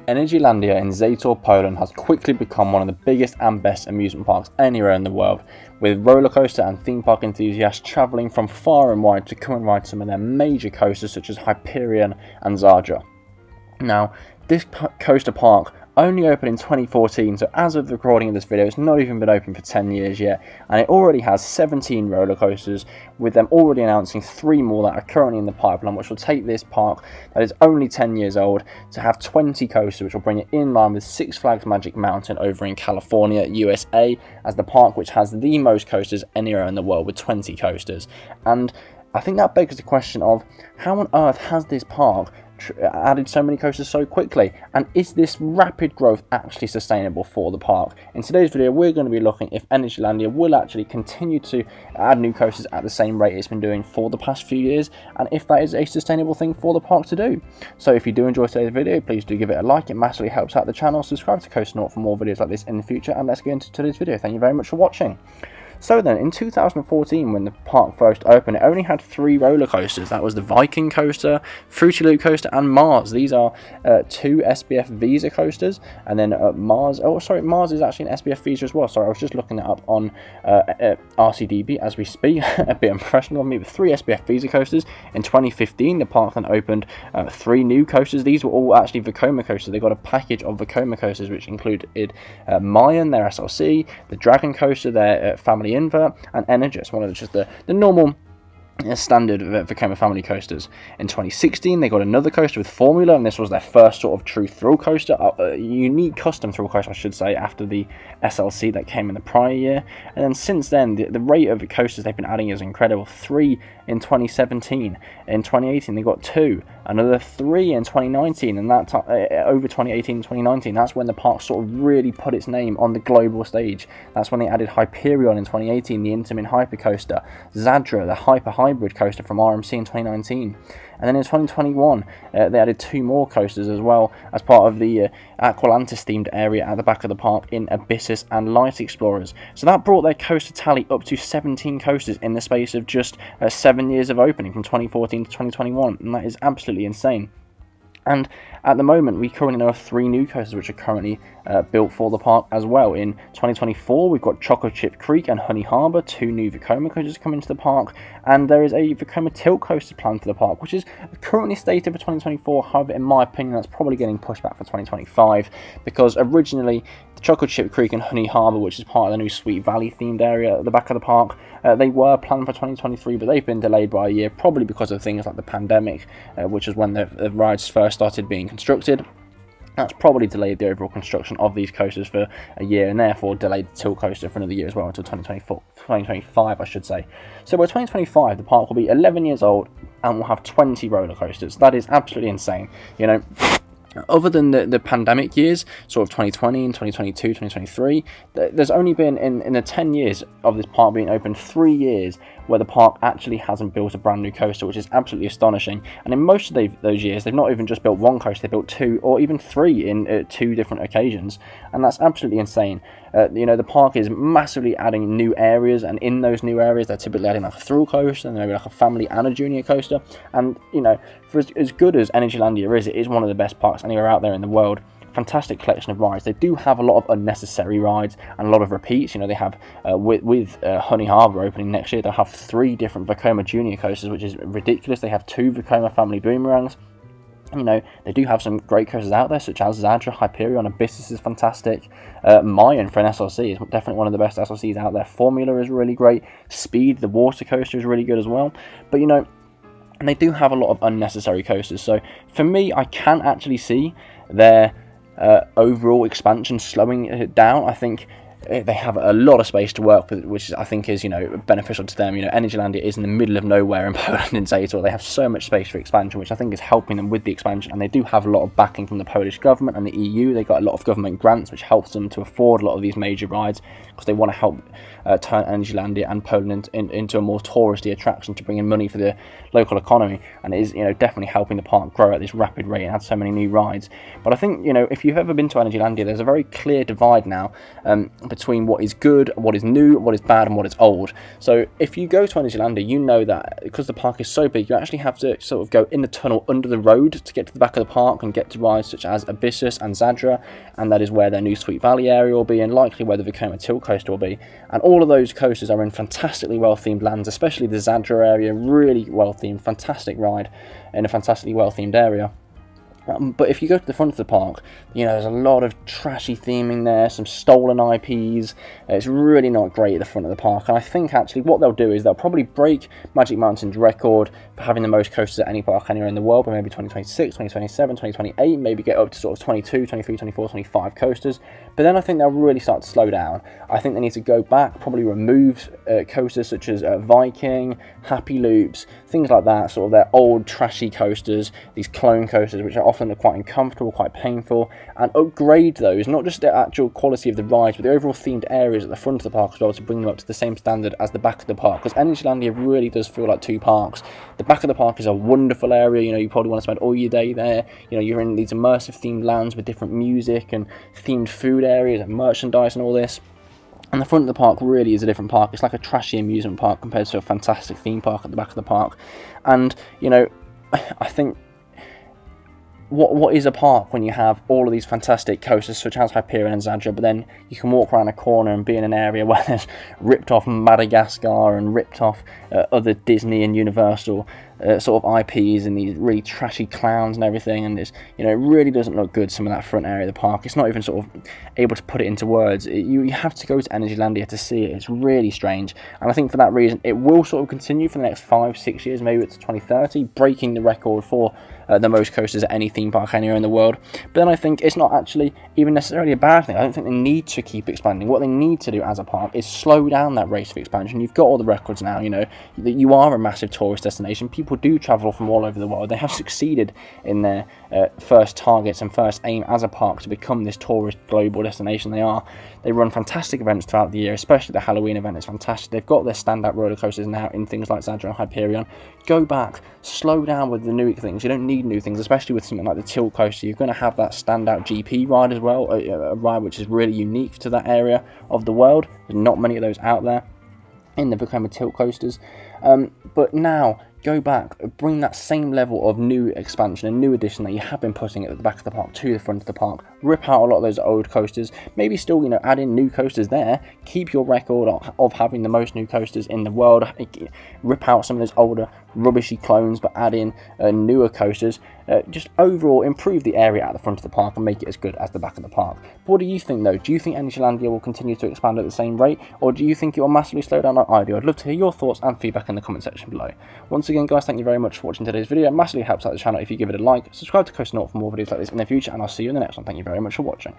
Energylandia in Zator, Poland has quickly become one of the biggest and best amusement parks anywhere in the world, with roller coaster and theme park enthusiasts travelling from far and wide to come and ride some of their major coasters such as Hyperion and Zadra. Now, this coaster park only opened in 2014, so as of the recording of this video, it's not even been open for 10 years yet, and it already has 17 roller coasters, with them already announcing 3 more that are currently in the pipeline, which will take this park that is only 10 years old to have 20 coasters, which will bring it in line with Six Flags Magic Mountain over in California, USA, as the park which has the most coasters anywhere in the world with 20 coasters. And I think that begs the question of how on earth has this park added so many coasters so quickly, and is this rapid growth actually sustainable for the park? In today's video, we're going to be looking if Energylandia will actually continue to add new coasters at the same rate it's been doing for the past few years, and if that is a sustainable thing for the park to do. So if you do enjoy today's video, please do give it a like. It massively helps out the channel. Subscribe to Coasternaut for more videos like this in the future, and let's get into today's video. Thank you very much for watching. So then, in 2014, when the park first opened, it only had 3 roller coasters. That was the Viking coaster, Fruity Loop coaster, and Mars. These are 2 SBF Visa coasters, and then Mars. Oh, sorry, Mars is actually an SBF Visa as well. Sorry, I was just looking that up on RCDB as we speak. A bit unprofessional of me, with 3 SBF Visa coasters. In 2015, the park then opened 3 new coasters. These were all actually Vekoma coasters. They got a package of Vekoma coasters, which included Mayan, their SLC, the Dragon coaster, their family invert, and Energys, one of just the normal standard Vekoma family coasters. In 2016, they got another coaster with Formula, and this was their first sort of true thrill coaster, a unique custom thrill coaster, I should say, after the SLC that came in the prior year. And then since then, the rate of coasters they've been adding is incredible. 3 in 2017. In 2018, they got 2. Another 3 in 2019, and that over 2018 and 2019, that's when the park sort of really put its name on the global stage. That's when they added Hyperion in 2018, the Intamin Hyperion coaster, Zadra, the Hyper Hybrid coaster from RMC in 2019. And then in 2021, they added 2 more coasters as well as part of the Aqualantis themed area at the back of the park in Abyssus and Light Explorers. So that brought their coaster tally up to 17 coasters in the space of just 7 years of opening, from 2014 to 2021, and that is absolutely insane. And at the moment, we currently know of 3 new coasters which are currently built for the park as well. In 2024, we've got Choco Chip Creek and Honey Harbour, 2 new Vekoma coasters coming to the park, and there is a Vekoma Tilt coaster planned for the park, which is currently stated for 2024. However, in my opinion, that's probably getting pushed back for 2025, because originally the Choco Chip Creek and Honey Harbour, which is part of the new Sweet Valley themed area at the back of the park, they were planned for 2023, but they've been delayed by a year, probably because of things like the pandemic, which is when the rides first started being constructed. That's probably delayed the overall construction of these coasters for a year, and therefore delayed the Tilt coaster for another year as well, until 2025, I should say. So by 2025, the park will be 11 years old and will have 20 roller coasters. That is absolutely insane. You know, other than the pandemic years, sort of 2020 and 2022, 2023, there's only been, in the 10 years of this park being open, 3 years where the park actually hasn't built a brand new coaster, which is absolutely astonishing. And in most of those years, they've not even just built 1 coaster, they built 2 or even 3 in 2 different occasions, and that's absolutely insane. You know, the park is massively adding new areas, and in those new areas, they're typically adding like a thrill coaster, and maybe like a family and a junior coaster. And you know, for as good as Energylandia is, it is one of the best parks anywhere out there in the world. Fantastic collection of rides. They do have a lot of unnecessary rides and a lot of repeats. You know, they have with Honey Harbour opening next year, they'll have 3 different Vekoma junior coasters, which is ridiculous. They have 2 Vekoma family boomerangs. You know, they do have some great coasters out there, such as Zadra, Hyperion, Abyss is fantastic. Mayan for an SLC is definitely one of the best SLCs out there. Formula is really great. Speed, the water coaster, is really good as well. But you know, and they do have a lot of unnecessary coasters. So for me, I can actually see their overall expansion slowing down. I think they have a lot of space to work with, which I think is, you know, beneficial to them. You know, Energylandia is in the middle of nowhere in Poland and Zator. They have so much space for expansion, which I think is helping them with the expansion, and they do have a lot of backing from the Polish government and the EU. They got a lot of government grants, which helps them to afford a lot of these major rides, because they want to help turn Energylandia and Poland into a more touristy attraction to bring in money for the local economy, and it is, you know, definitely helping the park grow at this rapid rate and add so many new rides. But I think, you know, if you've ever been to Energylandia, there's a very clear divide now between between what is good, what is new, what is bad, and what is old. So if you go to Energylandia, you know that because the park is so big, you actually have to sort of go in the tunnel under the road to get to the back of the park and get to rides such as Abyss and Zadra, and that is where their new Sweet Valley area will be, and likely where the Vekoma Tilt Coaster will be. And all of those coasters are in fantastically well themed lands, especially the Zadra area, really well themed, fantastic ride in a fantastically well themed area. But if you go to the front of the park, you know, there's a lot of trashy theming there, some stolen IPs. It's really not great at the front of the park. And I think actually what they'll do is they'll probably break Magic Mountain's record for having the most coasters at any park anywhere in the world, by maybe 2026, 2027, 2028, maybe get up to sort of 22, 23, 24, 25 coasters. But then I think they'll really start to slow down. I think they need to go back, probably remove coasters such as Viking, Happy Loops, things like that, sort of their old trashy coasters, these clone coasters, which are often quite uncomfortable, quite painful, and upgrade those, not just the actual quality of the rides, but the overall themed areas at the front of the park as well, to bring them up to the same standard as the back of the park, because Energylandia really does feel like two parks. The back of the park is a wonderful area, you know, you probably want to spend all your day there, you know, you're in these immersive themed lands with different music and themed food areas and merchandise and all this. And the front of the park really is a different park. It's like a trashy amusement park compared to a fantastic theme park at the back of the park. And, you know, I think what is a park when you have all of these fantastic coasters such as Hyperion and Zadra, but then you can walk around a corner and be in an area where there's ripped off Madagascar and ripped off other Disney and Universal sort of IPs and these really trashy clowns and everything, and it's, you know, it really doesn't look good, some of that front area of the park. It's not even sort of able to put it into words. You have to go to Energylandia to see it. It's really strange, and I think for that reason it will sort of continue for the next 5-6 years, maybe it's 2030, breaking the record for the most coasters at any theme park anywhere in the world. But then I think it's not actually even necessarily a bad thing. I don't think they need to keep expanding. What they need to do as a park is slow down that rate of expansion. You've got all the records now, you know, that you are a massive tourist destination. People do travel from all over the world. They have succeeded in their first targets and first aim as a park to become this tourist global destination they are. They run fantastic events throughout the year, especially the Halloween event is fantastic. They've got their standout roller coasters now in things like Zadra and Hyperion. Go back, slow down with the new things. You don't need new things, especially with something like the Tilt Coaster. You're going to have that standout GP ride as well, a ride which is really unique to that area of the world. There's not many of those out there in the Vekoma Tilt Coasters. But now, go back, bring that same level of new expansion and new addition that you have been putting at the back of the park to the front of the park. Rip out a lot of those old coasters, maybe still, you know, add in new coasters there, keep your record of having the most new coasters in the world, rip out some of those older rubbishy clones, but add in newer coasters. Just overall improve the area at the front of the park and make it as good as the back of the park. But what do you think though? Do you think Energylandia will continue to expand at the same rate, or do you think it will massively slow down like I do? I'd love to hear your thoughts and feedback in the comment section below. Once again guys, thank you very much for watching today's video. It massively helps out the channel if you give it a like, subscribe to Coasternaut for more videos like this in the future, and I'll see you in the next one. Thank you very much for watching.